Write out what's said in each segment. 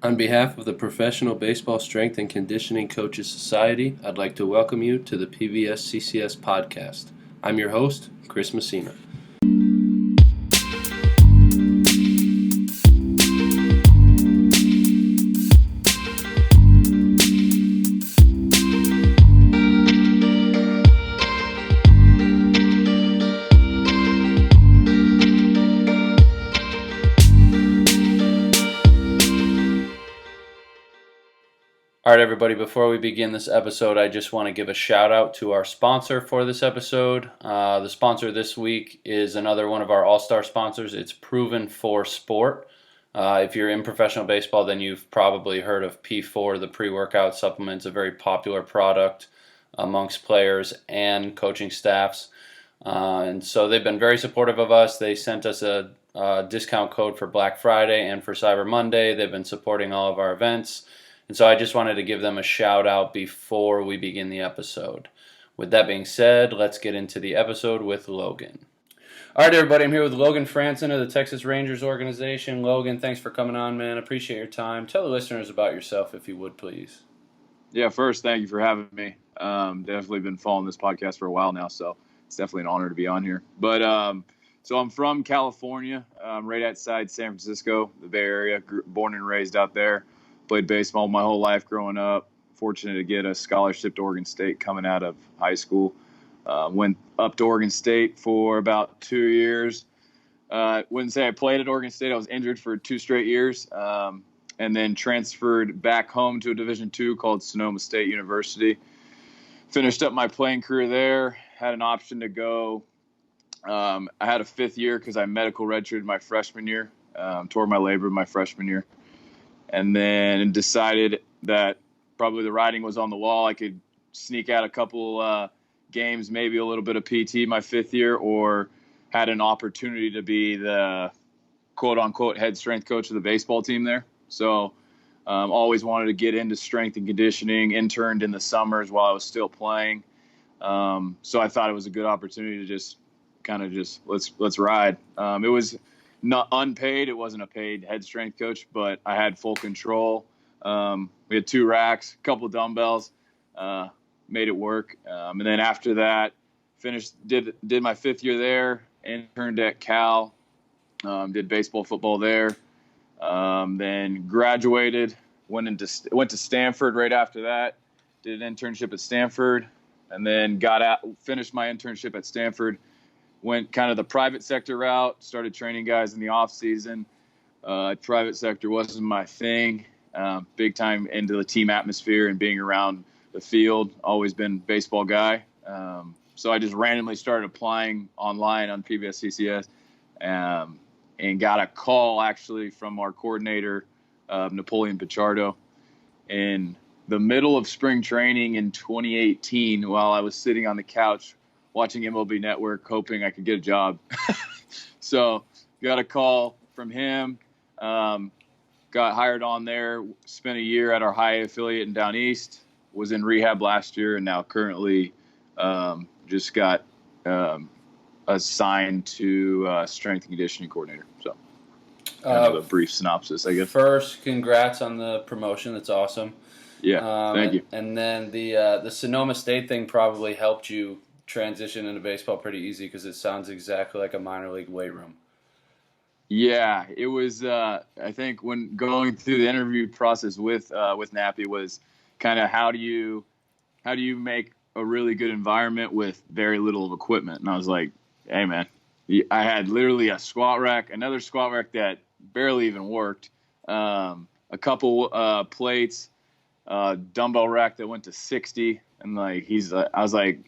On behalf of the Professional Baseball Strength and Conditioning Coaches Society, I'd like to welcome you to the PBSCCS Podcast. I'm your host, Chris Messina. All right, everybody, before we begin this episode, I just want to give a shout out to our sponsor for this episode. The sponsor this week is another one of our all-star sponsors. It's Proven for Sport. If you're in professional baseball, then you've probably heard of P4, the pre-workout supplement. It's a very popular product amongst players and coaching staffs. And so they've been very supportive of us. They sent us a discount code for Black Friday and for Cyber Monday. They've been supporting all of our events. And so I just wanted to give them a shout out before we begin the episode. With that being said, let's get into the episode with Logan. All right, everybody, I'm here with Logan Fransen of the Texas Rangers organization. Logan, thanks for coming on, man. Appreciate your time. Tell the listeners about yourself, if you would, please. Yeah, first, thank you for having me. Definitely been following this podcast for a while now, so it's definitely an honor to be on here. But so I'm from California, right outside San Francisco, the Bay Area, born and raised out there. Played baseball my whole life growing up. Fortunate to get a scholarship to Oregon State coming out of high school. Went up to Oregon State for about 2 years. Wouldn't say I played at Oregon State. I was injured for 2 straight years. And then transferred back home to a Division II called Sonoma State University. Finished up my playing career there. Had an option to go. I had a 5th year because I medical redshirted my freshman year. Tore my labrum my freshman year. And then decided that probably the writing was on the wall. I could sneak out a couple games, maybe a little bit of PT my 5th year, or had an opportunity to be the quote-unquote head strength coach of the baseball team there. So always wanted to get into strength and conditioning, interned in the summers while I was still playing. So I thought it was a good opportunity to just let's ride. It was not unpaid. It wasn't a paid head strength coach, but I had full control. We had 2 racks, a couple of dumbbells, made it work. And then after that, did my 5th year there, interned at Cal, did baseball, football there. Then graduated, went to Stanford right after that, did an internship at Stanford, and then finished my internship at Stanford. Went kind of the private sector route, started training guys in the off season. Private sector wasn't my thing. Big time into the team atmosphere and being around the field. Always been a baseball guy. So I just randomly started applying online on PBSCCS and got a call actually from our coordinator, Napoleon Pichardo, in the middle of spring training in 2018 while I was sitting on the couch watching MLB Network, hoping I could get a job. So got a call from him, got hired on there, spent a year at our high affiliate in Down East, was in rehab last year, and now currently just got assigned to strength and conditioning coordinator. So kind of a brief synopsis, I guess. First, congrats on the promotion. That's awesome. Yeah, thank you. And then the Sonoma State thing probably helped you transition into baseball pretty easy because it sounds exactly like a minor league weight room. Yeah, it was. I think when going through the interview process with Nappy was kind of how do you make a really good environment with very little of equipment? And I was like, hey man, I had literally a squat rack, another squat rack that barely even worked, a couple plates, dumbbell rack that went to 60, and I was like,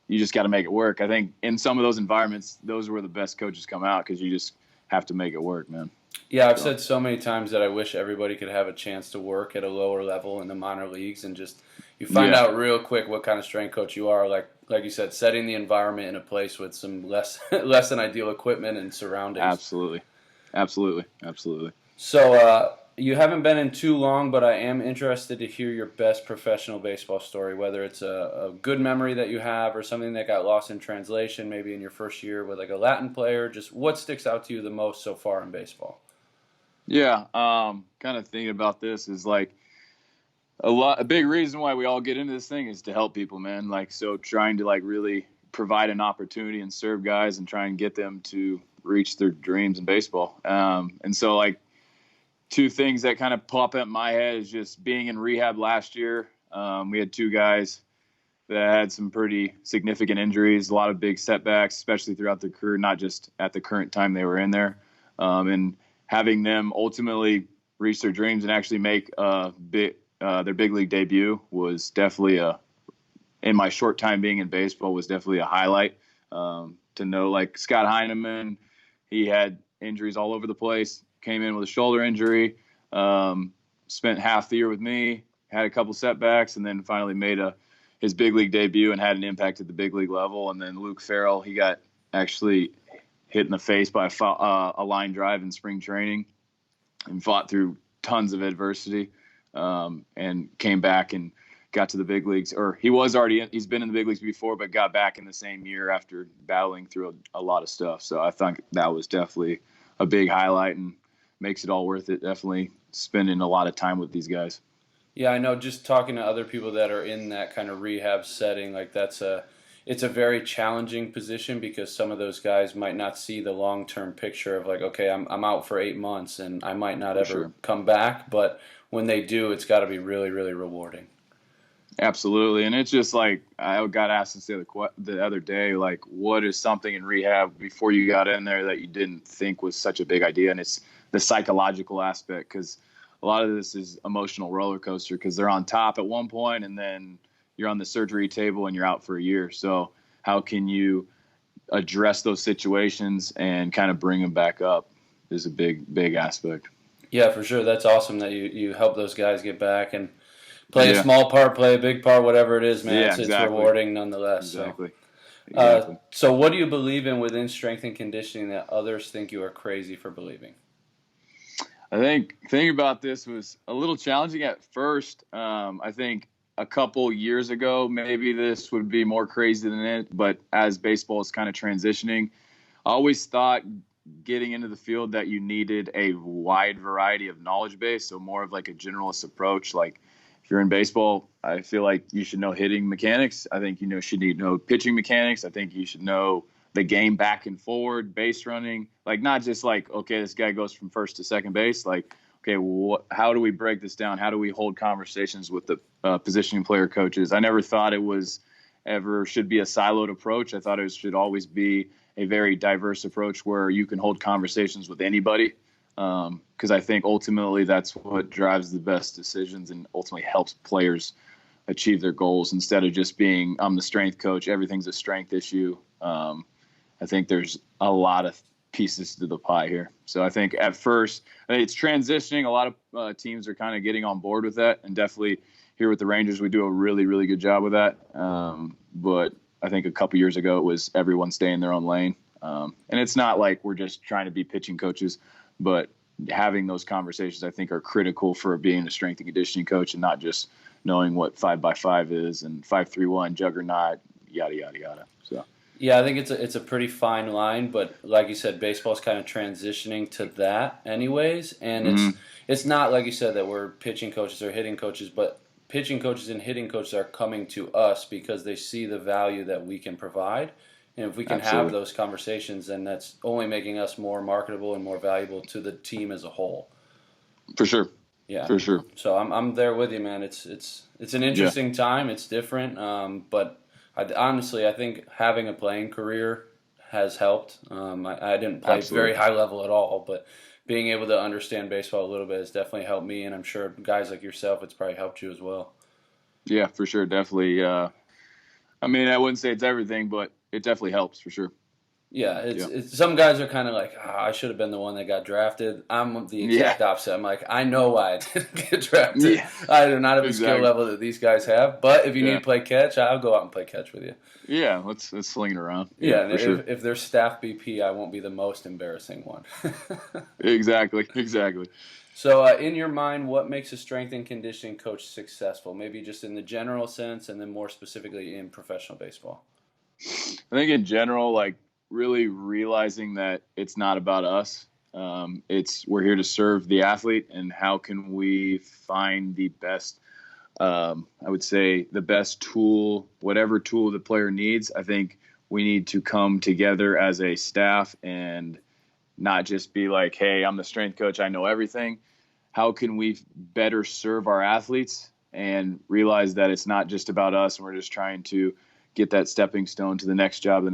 you just got to make it work. I think in some of those environments, those are where the best coaches come out because you just have to make it work, man. Yeah, I've said so many times that I wish everybody could have a chance to work at a lower level in the minor leagues and just you find out real quick what kind of strength coach you are. Like you said, setting the environment in a place with some less than ideal equipment and surroundings. Absolutely. So you haven't been in too long, but I am interested to hear your best professional baseball story, whether it's a good memory that you have or something that got lost in translation, maybe in your first year with like a Latin player. Just what sticks out to you the most so far in baseball? Yeah, kind of thinking about this is like a big reason why we all get into this thing is to help people, man. Like, so trying to like really provide an opportunity and serve guys and try and get them to reach their dreams in baseball. And so like two things that kind of pop up in my head is just being in rehab last year. We had two guys that had some pretty significant injuries, a lot of big setbacks, especially throughout their career, not just at the current time they were in there. And having them ultimately reach their dreams and actually make their big league debut was definitely in my short time being in baseball, was definitely a highlight. To know, like Scott Heineman, he had injuries all over the place, came in with a shoulder injury, spent half the year with me, had a couple setbacks, and then finally made his big league debut and had an impact at the big league level. And then Luke Farrell, he got actually hit in the face by a line drive in spring training and fought through tons of adversity, and came back and got to the big leagues. Or he's been in the big leagues before, but got back in the same year after battling through a lot of stuff. So I think that was definitely a big highlight and makes it all worth it. Definitely spending a lot of time with these guys. Yeah, I know. Just talking to other people that are in that kind of rehab setting, like it's a very challenging position because some of those guys might not see the long-term picture of like, okay, I'm out for 8 months and I might not ever come back, but when they do, it's got to be really, really rewarding. Absolutely, and it's just like I got asked this the other day, like, what is something in rehab before you got in there that you didn't think was such a big idea? And it's the psychological aspect, because a lot of this is emotional roller coaster, because they're on top at one point and then you're on the surgery table and you're out for a year. So how can you address those situations and kind of bring them back up is a big aspect. Yeah, for sure. That's awesome that you help those guys get back and play a small part, play a big part, whatever it is, man. Yeah, it's rewarding nonetheless. Exactly. So what do you believe in within strength and conditioning that others think you are crazy for believing? I think thinking about this was a little challenging at first. I think a couple years ago, maybe this would be more crazy than it. But as baseball is kind of transitioning, I always thought getting into the field that you needed a wide variety of knowledge base. So more of like a generalist approach. Like if you're in baseball, I feel like you should know hitting mechanics. I think should know pitching mechanics. I think you should know the game back and forward, base running, like not just like, okay, this guy goes from first to second base. Like, okay, how do we break this down? How do we hold conversations with the positioning player coaches? I never thought it was ever should be a siloed approach. I thought it should always be a very diverse approach where you can hold conversations with anybody. Because I think ultimately that's what drives the best decisions and ultimately helps players achieve their goals, instead of just being, I'm the strength coach, everything's a strength issue. I think there's a lot of pieces to the pie here. So I think at first it's transitioning. A lot of teams are kind of getting on board with that, and definitely here with the Rangers, we do a really, really good job with that. But I think a couple years ago, it was everyone stay in their own lane. And it's not like we're just trying to be pitching coaches, but having those conversations, I think, are critical for being a strength and conditioning coach, and not just knowing what 5x5 is and 5-3-1 juggernaut, yada, yada, yada. So. Yeah, I think it's a pretty fine line, but like you said, baseball's kind of transitioning to that anyways, and it's not like you said that we're pitching coaches or hitting coaches, but pitching coaches and hitting coaches are coming to us because they see the value that we can provide, and if we can have those conversations, then that's only making us more marketable and more valuable to the team as a whole. For sure. Yeah, for sure. So I'm there with you, man. It's an interesting time. It's different, but. I think having a playing career has helped. I didn't play very high level at all, but being able to understand baseball a little bit has definitely helped me, and I'm sure guys like yourself, it's probably helped you as well. Yeah, for sure, definitely. I mean, I wouldn't say it's everything, but it definitely helps for sure. Yeah, it's some guys are kind of like, I should have been the one that got drafted. I'm the exact opposite. I'm like, I know why I didn't get drafted. Yeah. I do not have the skill level that these guys have. But if you need to play catch, I'll go out and play catch with you. Yeah, let's sling it around. Yeah, and if there's staff BP, I won't be the most embarrassing one. Exactly. So in your mind, what makes a strength and conditioning coach successful? Maybe just in the general sense, and then more specifically in professional baseball. I think in general, like, really realizing that it's not about us. We're here to serve the athlete, and how can we find the best, I would say the best tool, whatever tool the player needs. I think we need to come together as a staff and not just be like, hey, I'm the strength coach, I know everything. How can we better serve our athletes and realize that it's not just about us and we're just trying to get that stepping stone to the next job.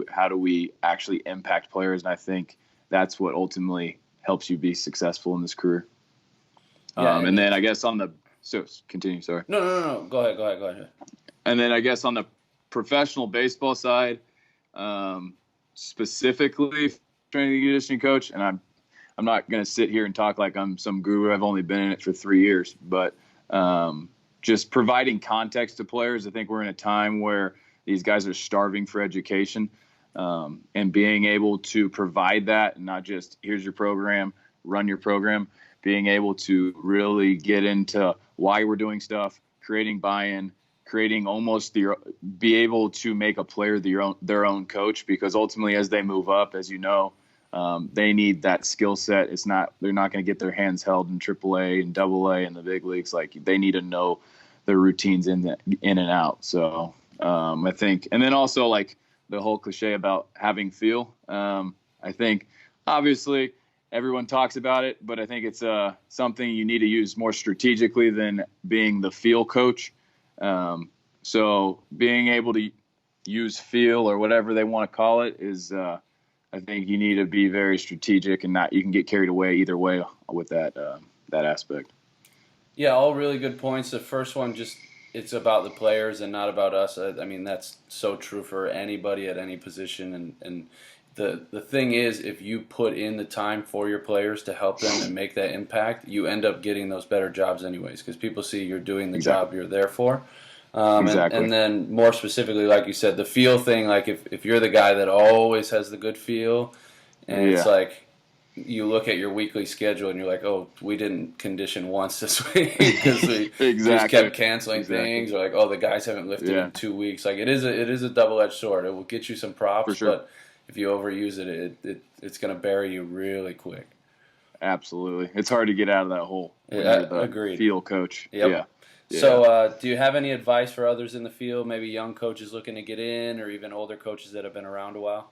How do we actually impact players? And I think that's what ultimately helps you be successful in this career. Yeah, and then I guess continue. Sorry. No. Go ahead. And then I guess on the professional baseball side, specifically strength and conditioning coach, and I'm not going to sit here and talk like I'm some guru. I've only been in it for 3 years, but just providing context to players. I think we're in a time where these guys are starving for education, and being able to provide that, and not just here's your program, run your program, being able to really get into why we're doing stuff, creating buy-in, creating be able to make a player their own coach, because ultimately as they move up, as you know, they need that skill set. They're not going to get their hands held in AAA and AA and the big leagues. Like, they need to know their routines in and out. So I think, and then also like the whole cliche about having feel. I think obviously everyone talks about it, but I think it's something you need to use more strategically than being the feel coach. So being able to use feel, or whatever they want to call it, is I think you need to be very strategic, and you can get carried away either way with that aspect. Yeah, all really good points. The first one, it's about the players and not about us. I mean, that's so true for anybody at any position. And the thing is, if you put in the time for your players to help them and make that impact, you end up getting those better jobs anyways, because people see you're doing the job you're there for. Exactly. And then more specifically, like you said, the feel thing, like if you're the guy that always has the good feel, and it's like you look at your weekly schedule and you're like, oh, we didn't condition once this week because we just kept canceling things, or like, oh, the guys haven't lifted in 2 weeks. Like, it is a double-edged sword. It will get you some props, but if you overuse it's going to bury you really quick. Absolutely. It's hard to get out of that hole when you're the agreed. Field coach. Yep. Yeah. So do you have any advice for others in the field, maybe young coaches looking to get in, or even older coaches that have been around a while?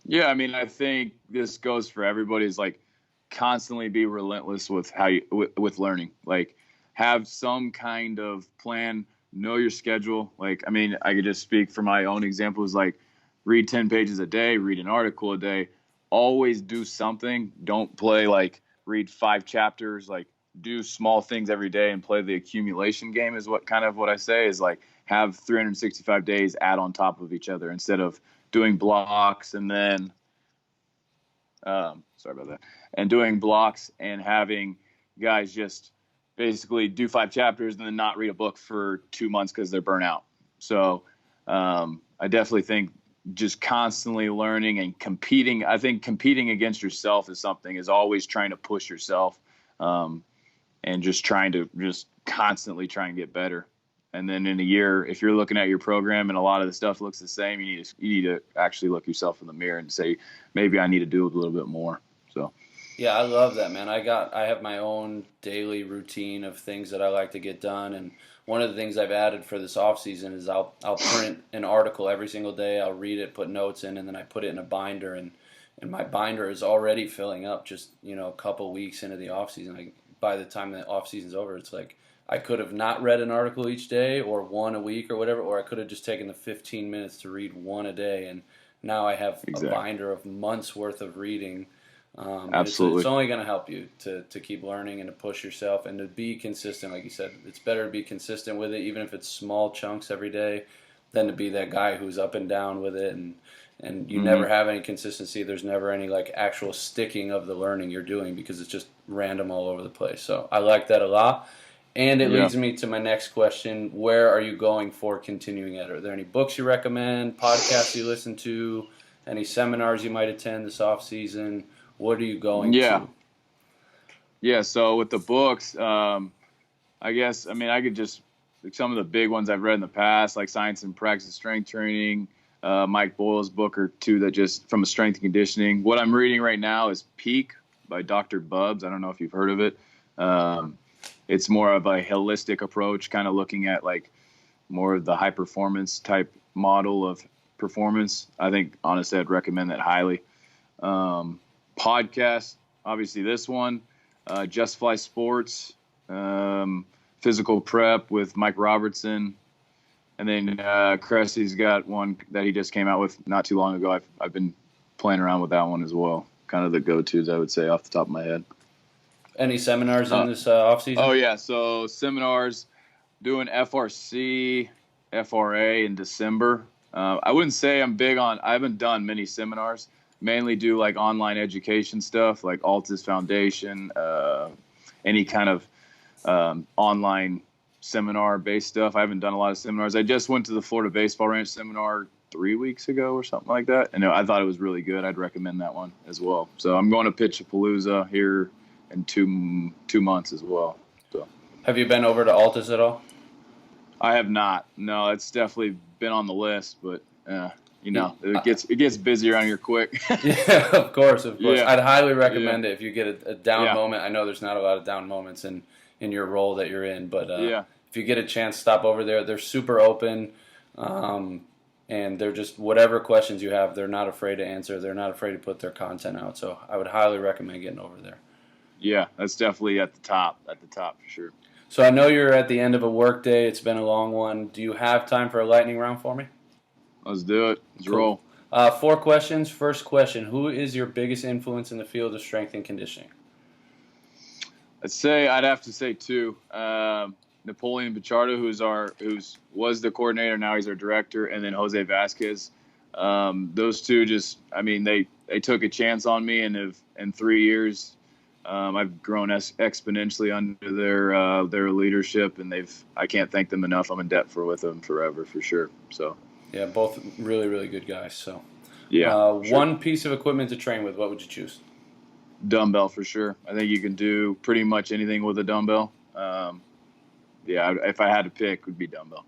Yeah, I mean, I think this goes for everybody. Is like, constantly be relentless with with learning. Like, have some kind of plan, know your schedule. Like, I mean, I could just speak for my own examples, like read 10 pages a day, read an article a day, always do something. Don't play like read 5 chapters, like do small things every day and play the accumulation game is what I say, is like have 365 days add on top of each other instead of doing blocks and then doing blocks and having guys just basically do 5 chapters and then not read a book for 2 months because they're burnt out. So I definitely think just constantly learning and competing. I think competing against yourself is always trying to push yourself, and just trying to constantly try and get better. And then in a year, if you're looking at your program and a lot of the stuff looks the same, you need to actually look yourself in the mirror and say, maybe I need to do a little bit more. So. Yeah, I love that, man. I have my own daily routine of things that I like to get done, and one of the things I've added for this off season is I'll print an article every single day. I'll read it, put notes in, and then I put it in a binder, and my binder is already filling up just a couple weeks into the off season. By the time the off season's over, it's like I could have not read an article each day or one a week or whatever, or I could have just taken the 15 minutes to read one a day, and now I have a binder of months worth of reading. Absolutely. It's only going to help you to keep learning and to push yourself and to be consistent. Like you said, it's better to be consistent with it, even if it's small chunks every day, than to be that guy who's up and down with it and you never have any consistency. There's never any like actual sticking of the learning you're doing because it's just random all over the place. So I like that a lot. And it leads me to my next question. Where are you going for continuing ed? Are there any books you recommend, podcasts you listen to, any seminars you might attend this off season? What are you going to? Yeah, so with the books, I could just, like, some of the big ones I've read in the past, like Science and Practice Strength Training, Mike Boyle's book or two that just from a strength and conditioning. What I'm reading right now is Peak by Dr. Bubbs. I don't know if you've heard of it. It's more of a holistic approach, kind of looking at like more of the high performance type model of performance. I think honestly, I'd recommend that highly. Podcast, obviously this one, Just Fly Sports, Physical Prep with Mike Robertson. And then Cressy's got one that he just came out with not too long ago. I've been playing around with that one as well. Kind of the go-tos, I would say, off the top of my head. Any seminars in this off-season? Oh, yeah. So seminars, doing FRC, FRA in December. I wouldn't say I'm big on – I haven't done many seminars. Mainly do like online education stuff like Altus Foundation, any kind of online – seminar-based stuff. I haven't done a lot of seminars. I just went to the Florida Baseball Ranch seminar 3 weeks ago or something like that, and I thought it was really good. I'd recommend that one as well. So I'm going to Pitchapalooza here in two months as well. So, have you been over to Altus at all? I have not. No, it's definitely been on the list, but it gets busy around here quick. Yeah, of course. Yeah. I'd highly recommend it if you get a down moment. I know there's not a lot of down moments in your role that you're in, but if you get a chance, stop over there. They're super open, and they're just whatever questions you have, they're not afraid to answer. They're not afraid to put their content out. So I would highly recommend getting over there. Yeah, that's definitely at the top for sure. So I know you're at the end of a work day. It's been a long one. Do you have time for a lightning round for me? Let's do it. Let's roll. 4 questions. First question: who is your biggest influence in the field of strength and conditioning? I'd have to say 2. Napoleon Pichardo, was the coordinator, now he's our director, and then Jose Vasquez. Those two they took a chance on me, and in 3 years, I've grown exponentially under their leadership, and I can't thank them enough. I'm in debt with them forever for sure. So yeah, both really, really good guys. So yeah, sure. One piece of equipment to train with, what would you choose? Dumbbell for sure. I think you can do pretty much anything with a dumbbell. If I had to pick, it would be dumbbell.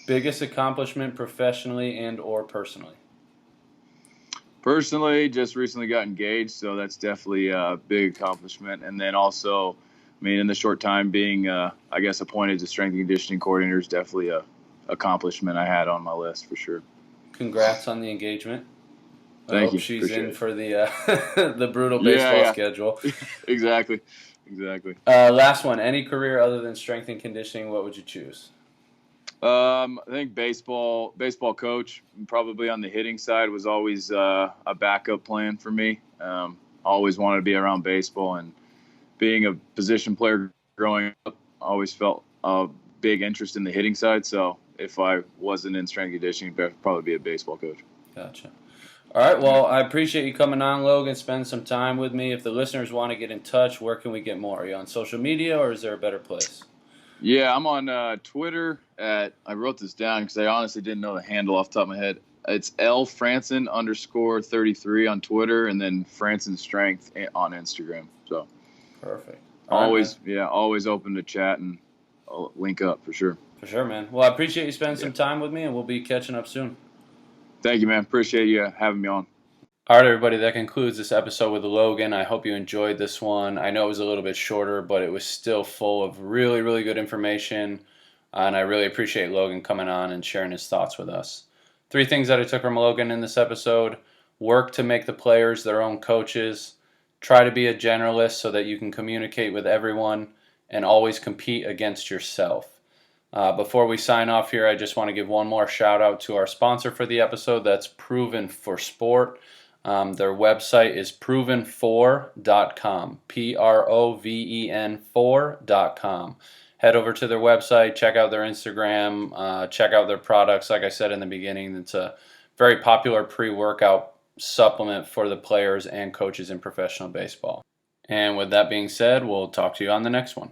Biggest accomplishment professionally and or personally? Personally, just recently got engaged, so that's definitely a big accomplishment. And then also, in the short time being, appointed to strength and conditioning coordinator is definitely a accomplishment I had on my list for sure. Congrats on the engagement. Thank you. I hope she's in for the brutal baseball schedule. Exactly. Last one. Any career other than strength and conditioning, what would you choose? I think baseball coach, probably on the hitting side, was always a backup plan for me. Always wanted to be around baseball, and being a position player growing up, always felt a big interest in the hitting side. So if I wasn't in strength and conditioning, I'd probably be a baseball coach. Gotcha. All right, well, I appreciate you coming on, Logan, spend some time with me. If the listeners want to get in touch, where can we get more? Are you on social media, or is there a better place? Yeah, I'm on Twitter I wrote this down because I honestly didn't know the handle off the top of my head. It's Frandsen _33 on Twitter, and then Frandsen Strength on Instagram. So perfect. Always open to chat and I'll link up for sure. For sure, man. Well, I appreciate you spending some time with me, and we'll be catching up soon. Thank you, man. Appreciate you having me on. All right, everybody, that concludes this episode with Logan. I hope you enjoyed this one. I know it was a little bit shorter, but it was still full of really, really good information, and I really appreciate Logan coming on and sharing his thoughts with us. 3 things that I took from Logan in this episode: work to make the players their own coaches, try to be a generalist so that you can communicate with everyone, and always compete against yourself. Before we sign off here, I just want to give one more shout out to our sponsor for the episode. That's Proven for Sport. Their website is proven4.com, Proven 4.com. Head over to their website, check out their Instagram, check out their products. Like I said in the beginning, it's a very popular pre-workout supplement for the players and coaches in professional baseball. And with that being said, we'll talk to you on the next one.